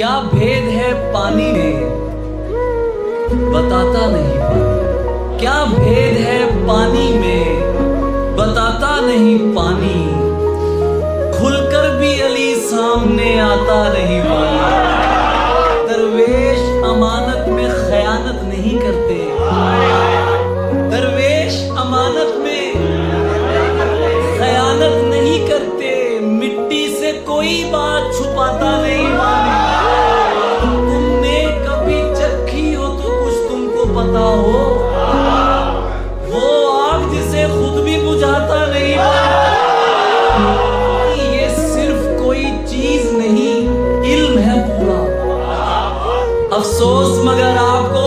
क्या भेद है पानी में बताता नहीं पानी। क्या भेद है पानी में बताता नहीं पानी। खुलकर भी अली सामने आता नहीं पानी। दरवेश अमानत में खयानत नहीं करते। दरवेश अमानत में खयानत नहीं करते। मिट्टी से कोई बात छुपाता नहीं पानी। तुमने कभी चखी हो तो कुछ तुमको पता हो। वो आग जिसे खुद भी बुझाता नहीं पानी। ये सिर्फ कोई चीज नहीं, इल्म है पूरा। अफसोस मगर आपको